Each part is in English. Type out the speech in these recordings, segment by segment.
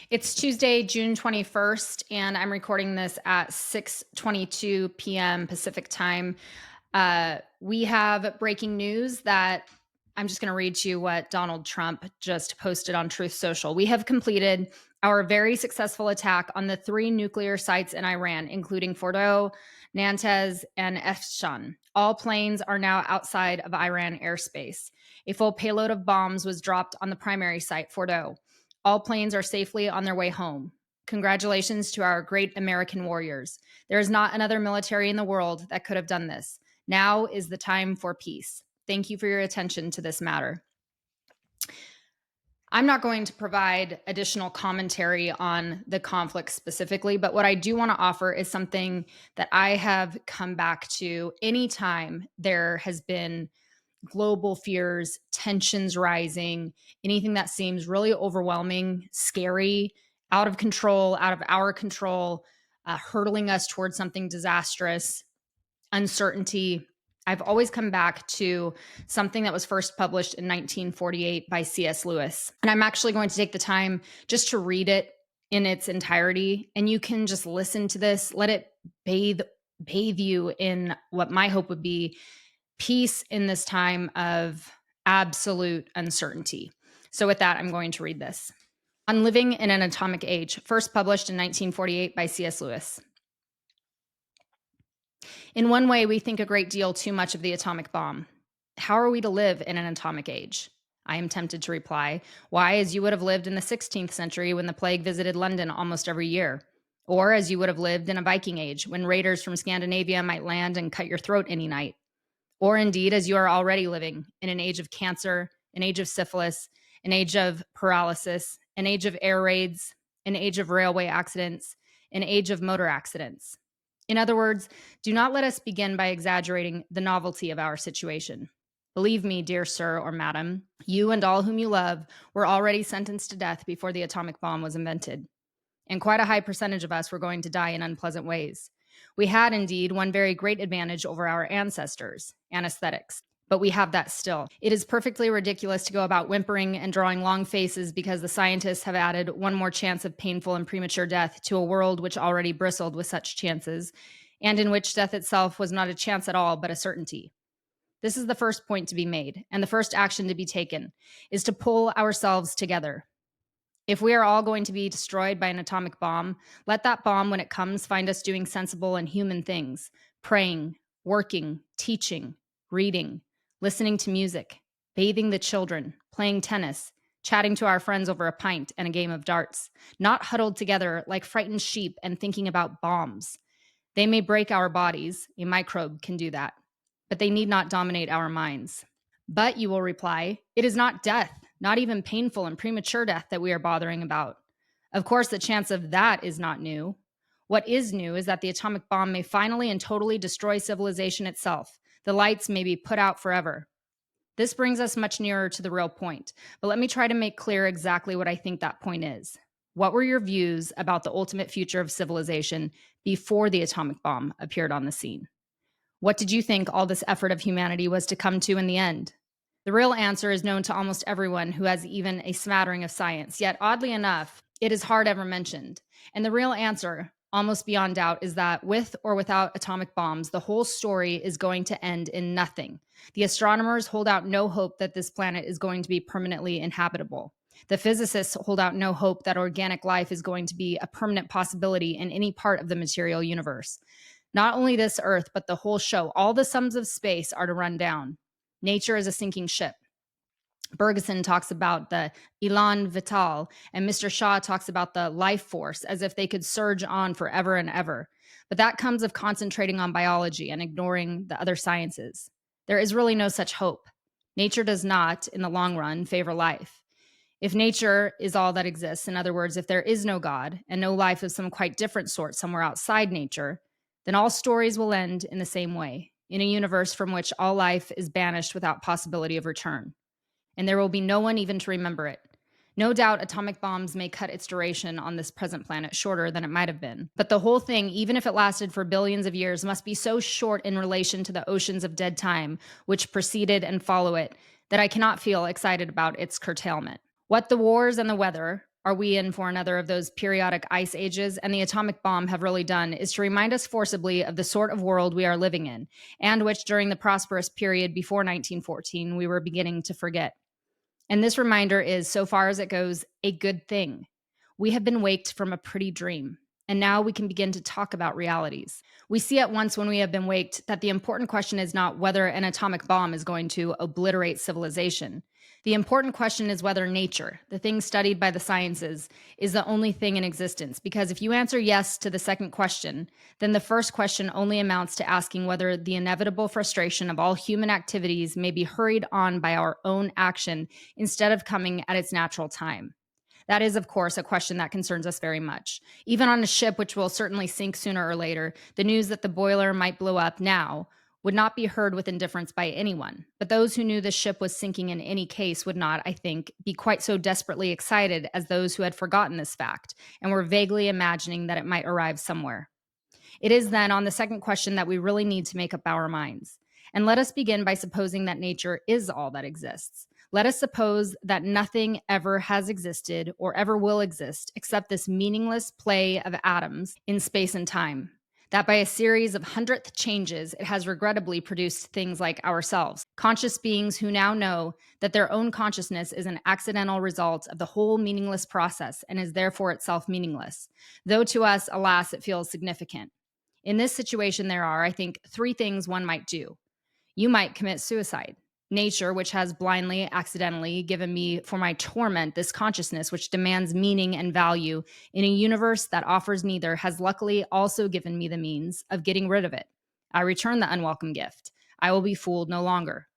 It's Tuesday, June 21st, and I'm recording this at 6:22 p.m. Pacific time. We have breaking news that I'm just going to read to you what Donald Trump just posted on Truth Social. We have completed our very successful attack on the three nuclear sites in Iran, including Fordow, Nantes, and Efshan. All planes are now outside of Iran airspace. A full payload of bombs was dropped on the primary site, Fordow. All planes are safely on their way home. Congratulations to our great American warriors. There is not another military in the world that could have done this. Now is the time for peace. Thank you for your attention to this matter. I'm not going to provide additional commentary on the conflict specifically, but what I do want to offer is something that I have come back to anytime there has been global fears, tensions rising, anything that seems really overwhelming, scary, out of control, out of our control, hurtling us towards something disastrous, uncertainty. I've always come back to something that was first published in 1948 by C.S. Lewis. And I'm actually going to take the time just to read it in its entirety. And you can just listen to this, let it bathe you in what my hope would be peace in this time of absolute uncertainty. So, with that, I'm going to read this. On Living in an Atomic Age, first published in 1948 by C.S. Lewis. In one way, we think a great deal too much of the atomic bomb. How are we to live in an atomic age? I am tempted to reply, why, as you would have lived in the 16th century when the plague visited London almost every year. Or as you would have lived in a Viking age when raiders from Scandinavia might land and cut your throat any night. Or indeed, as you are already living in an age of cancer, an age of syphilis, an age of paralysis, an age of air raids, an age of railway accidents, an age of motor accidents. In other words, do not let us begin by exaggerating the novelty of our situation. Believe me, dear sir or madam, you and all whom you love were already sentenced to death before the atomic bomb was invented. And quite a high percentage of us were going to die in unpleasant ways. We had, indeed, one very great advantage over our ancestors, anesthetics. But we have that still. It is perfectly ridiculous to go about whimpering and drawing long faces because the scientists have added one more chance of painful and premature death to a world which already bristled with such chances, and in which death itself was not a chance at all, but a certainty. This is the first point to be made, and the first action to be taken, is to pull ourselves together. If we are all going to be destroyed by an atomic bomb, let that bomb, when it comes, find us doing sensible and human things, praying, working, teaching, reading, listening to music, bathing the children, playing tennis, chatting to our friends over a pint and a game of darts, not huddled together like frightened sheep and thinking about bombs. They may break our bodies, a microbe can do that, but they need not dominate our minds. But, you will reply, it is not death, not even painful and premature death that we are bothering about. Of course, the chance of that is not new. What is new is that the atomic bomb may finally and totally destroy civilization itself. The lights may be put out forever. This brings us much nearer to the real point, but let me try to make clear exactly what I think that point is. What were your views about the ultimate future of civilization before the atomic bomb appeared on the scene? What did you think all this effort of humanity was to come to in the end? The real answer is known to almost everyone who has even a smattering of science, yet oddly enough, it is hard ever mentioned. And the real answer, almost beyond doubt, is that with or without atomic bombs, the whole story is going to end in nothing. The astronomers hold out no hope that this planet is going to be permanently inhabitable. The physicists hold out no hope that organic life is going to be a permanent possibility in any part of the material universe. Not only this Earth, but the whole show, all the sums of space are to run down. Nature is a sinking ship. Bergeson talks about the elan vital, and Mr. Shaw talks about the life force as if they could surge on forever and ever. But that comes of concentrating on biology and ignoring the other sciences. There is really no such hope. Nature does not, in the long run, favor life. If nature is all that exists, in other words, if there is no God and no life of some quite different sort somewhere outside nature, then all stories will end in the same way, in a universe from which all life is banished without possibility of return. And there will be no one even to remember it. No doubt atomic bombs may cut its duration on this present planet shorter than it might have been. But the whole thing, even if it lasted for billions of years, must be so short in relation to the oceans of dead time which preceded and follow it that I cannot feel excited about its curtailment. What the wars and the weather are we in for another of those periodic ice ages? And the atomic bomb have really done is to remind us forcibly of the sort of world we are living in, and which during the prosperous period before 1914 we were beginning to forget. And this reminder is, so far as it goes, a good thing. We have been waked from a pretty dream, and now we can begin to talk about realities. We see at once when we have been waked that the important question is not whether an atomic bomb is going to obliterate civilization. The important question is whether nature, the thing studied by the sciences, is the only thing in existence. Because if you answer yes to the second question, then the first question only amounts to asking whether the inevitable frustration of all human activities may be hurried on by our own action instead of coming at its natural time. That is, of course, a question that concerns us very much. Even on a ship which will certainly sink sooner or later, the news that the boiler might blow up now would not be heard with indifference by anyone. But those who knew the ship was sinking in any case would not, I think, be quite so desperately excited as those who had forgotten this fact and were vaguely imagining that it might arrive somewhere. It is then on the second question that we really need to make up our minds. And let us begin by supposing that nature is all that exists. Let us suppose that nothing ever has existed or ever will exist except this meaningless play of atoms in space and time. That by a series of hundredth changes, it has regrettably produced things like ourselves, conscious beings who now know that their own consciousness is an accidental result of the whole meaningless process and is therefore itself meaningless, though to us, alas, it feels significant. In this situation, there are, I think, three things one might do. You might commit suicide. Nature, which has blindly, accidentally given me for my torment this consciousness which demands meaning and value in a universe that offers neither, has luckily also given me the means of getting rid of it. I return the unwelcome gift. I will be fooled no longer.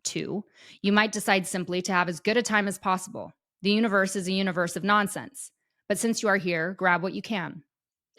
Two, you might decide simply to have as good a time as possible. The universe is a universe of nonsense. But since you are here, grab what you can.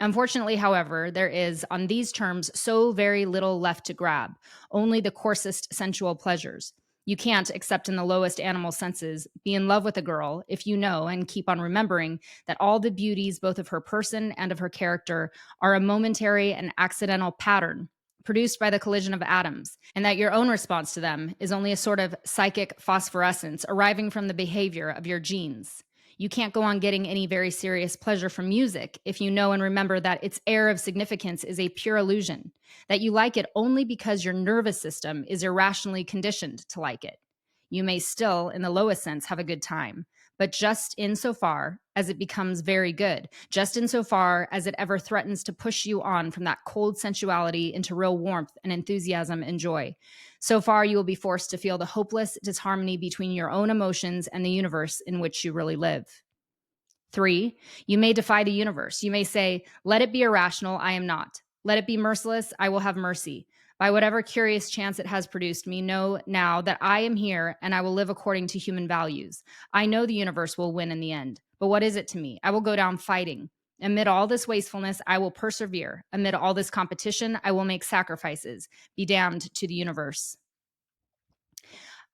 Unfortunately, however, there is, on these terms, so very little left to grab, only the coarsest sensual pleasures. You can't, except in the lowest animal senses, be in love with a girl if you know and keep on remembering that all the beauties, both of her person and of her character, are a momentary and accidental pattern produced by the collision of atoms, and that your own response to them is only a sort of psychic phosphorescence arriving from the behavior of your genes. You can't go on getting any very serious pleasure from music if you know and remember that its air of significance is a pure illusion, that you like it only because your nervous system is irrationally conditioned to like it. You may still, in the lowest sense, have a good time, but just insofar as it becomes very good, just insofar as it ever threatens to push you on from that cold sensuality into real warmth and enthusiasm and joy. So far, you will be forced to feel the hopeless disharmony between your own emotions and the universe in which you really live. Three, you may defy the universe. You may say, let it be irrational, I am not. Let it be merciless, I will have mercy. By whatever curious chance it has produced me, know now that I am here and I will live according to human values. I know the universe will win in the end. But what is it to me? I will go down fighting. Amid all this wastefulness, I will persevere. Amid all this competition, I will make sacrifices. Be damned to the universe.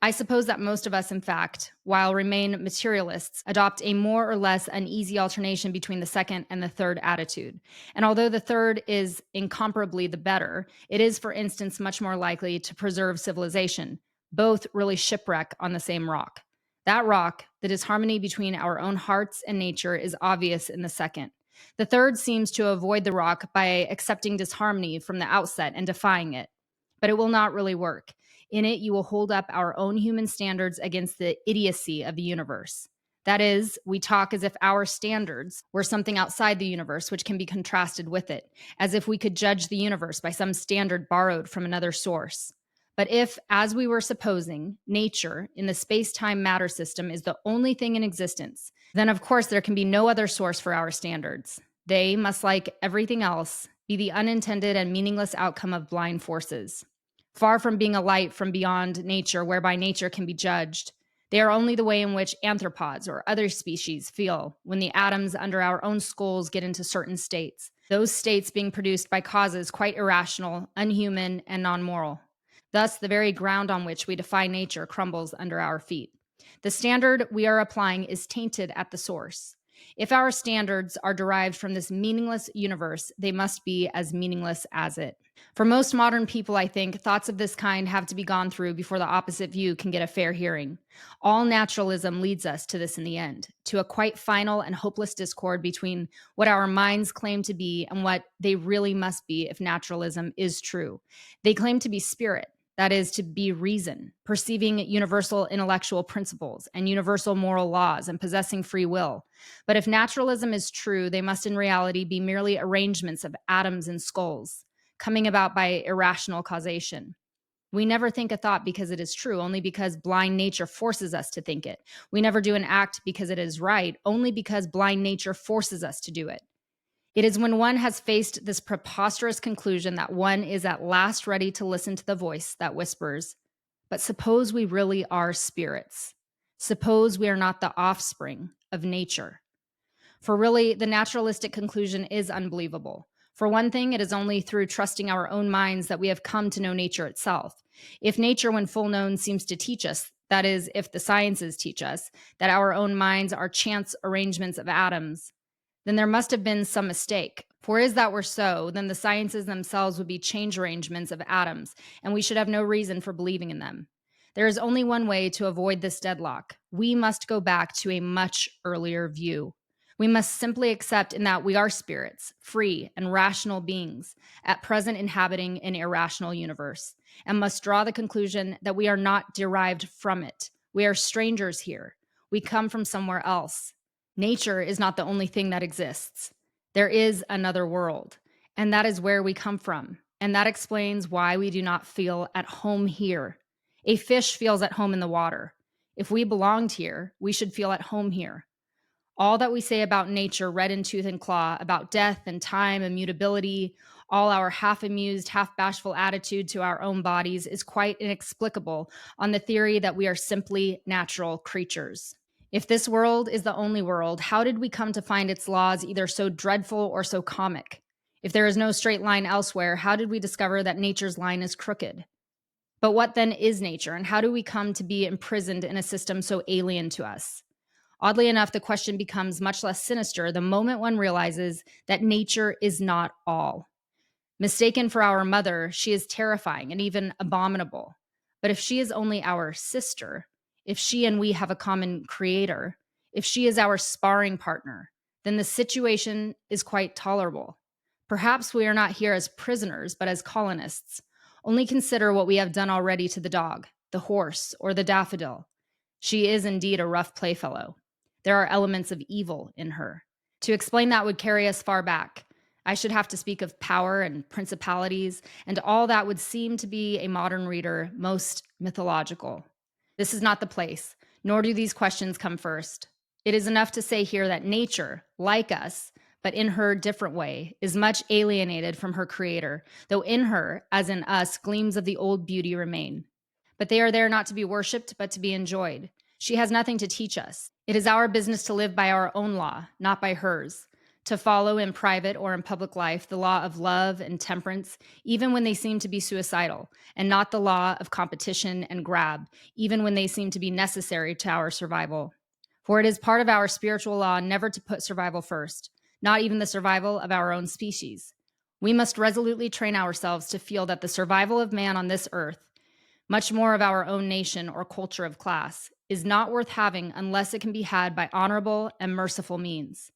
I suppose that most of us, in fact, while remain materialists, adopt a more or less uneasy alternation between the second and the third attitude. And although the third is incomparably the better, it is, for instance, much more likely to preserve civilization. Both really shipwreck on the same rock. That rock, the disharmony between our own hearts and nature, is obvious in the second. The third seems to avoid the rock by accepting disharmony from the outset and defying it. But it will not really work. In it, you will hold up our own human standards against the idiocy of the universe. That is, we talk as if our standards were something outside the universe which can be contrasted with it, as if we could judge the universe by some standard borrowed from another source. But if, as we were supposing, nature in the space-time matter system is the only thing in existence, then of course there can be no other source for our standards. They must, like everything else, be the unintended and meaningless outcome of blind forces. Far from being a light from beyond nature whereby nature can be judged, they are only the way in which anthropods or other species feel when the atoms under our own skulls get into certain states, those states being produced by causes quite irrational, unhuman, and non-moral. Thus, the very ground on which we defy nature crumbles under our feet. The standard we are applying is tainted at the source. If our standards are derived from this meaningless universe, they must be as meaningless as it. For most modern people, I think, thoughts of this kind have to be gone through before the opposite view can get a fair hearing. All naturalism leads us to this in the end, to a quite final and hopeless discord between what our minds claim to be and what they really must be if naturalism is true. They claim to be spirit, that is, to be reason, perceiving universal intellectual principles and universal moral laws and possessing free will. But if naturalism is true, they must in reality be merely arrangements of atoms and skulls, coming about by irrational causation. We never think a thought because it is true, only because blind nature forces us to think it. We never do an act because it is right, only because blind nature forces us to do it. It is when one has faced this preposterous conclusion that one is at last ready to listen to the voice that whispers, "But suppose we really are spirits. Suppose we are not the offspring of nature." For really, the naturalistic conclusion is unbelievable. For one thing, it is only through trusting our own minds that we have come to know nature itself. If nature, when full known, seems to teach us, that is, if the sciences teach us, that our own minds are chance arrangements of atoms, then there must have been some mistake. For as that were so, then the sciences themselves would be change arrangements of atoms, and we should have no reason for believing in them. There is only one way to avoid this deadlock. We must go back to a much earlier view. We must simply accept in that we are spirits, free and rational beings, at present inhabiting an irrational universe, and must draw the conclusion that we are not derived from it. We are strangers here. We come from somewhere else. Nature is not the only thing that exists. There is another world, and that is where we come from. And that explains why we do not feel at home here. A fish feels at home in the water. If we belonged here, we should feel at home here. All that we say about nature, red in tooth and claw, about death and time, immutability, all our half amused, half bashful attitude to our own bodies is quite inexplicable on the theory that we are simply natural creatures. If this world is the only world, how did we come to find its laws either so dreadful or so comic? If there is no straight line elsewhere, how did we discover that nature's line is crooked? But what then is nature, and how do we come to be imprisoned in a system so alien to us? Oddly enough, the question becomes much less sinister the moment one realizes that nature is not all. Mistaken for our mother, she is terrifying and even abominable. But if she is only our sister, if she and we have a common creator, if she is our sparring partner, then the situation is quite tolerable. Perhaps we are not here as prisoners, but as colonists. Only consider what we have done already to the dog, the horse, or the daffodil. She is indeed a rough playfellow. There are elements of evil in her. To explain that would carry us far back. I should have to speak of power and principalities, and all that would seem to be a modern reader most mythological. This is not the place, nor do these questions come first. It is enough to say here that nature, like us, but in her different way, is much alienated from her creator, though in her, as in us, gleams of the old beauty remain. But they are there not to be worshipped, but to be enjoyed. She has nothing to teach us. It is our business to live by our own law, not by hers, to follow in private or in public life the law of love and temperance, even when they seem to be suicidal, and not the law of competition and grab, even when they seem to be necessary to our survival. For it is part of our spiritual law never to put survival first, not even the survival of our own species. We must resolutely train ourselves to feel that the survival of man on this earth, much more of our own nation or culture of class, is not worth having unless it can be had by honorable and merciful means.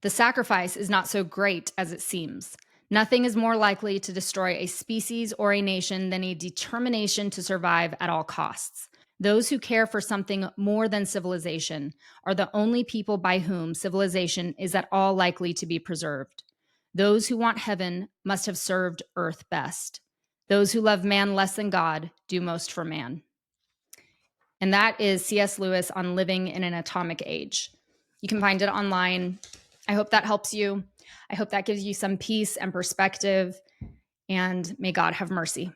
The sacrifice is not so great as it seems. Nothing is more likely to destroy a species or a nation than a determination to survive at all costs. Those who care for something more than civilization are the only people by whom civilization is at all likely to be preserved. Those who want heaven must have served earth best. Those who love man less than God do most for man. And that is C.S. Lewis on Living in an Atomic Age. You can find it online. I hope that helps you. I hope that gives you some peace and perspective, and may God have mercy.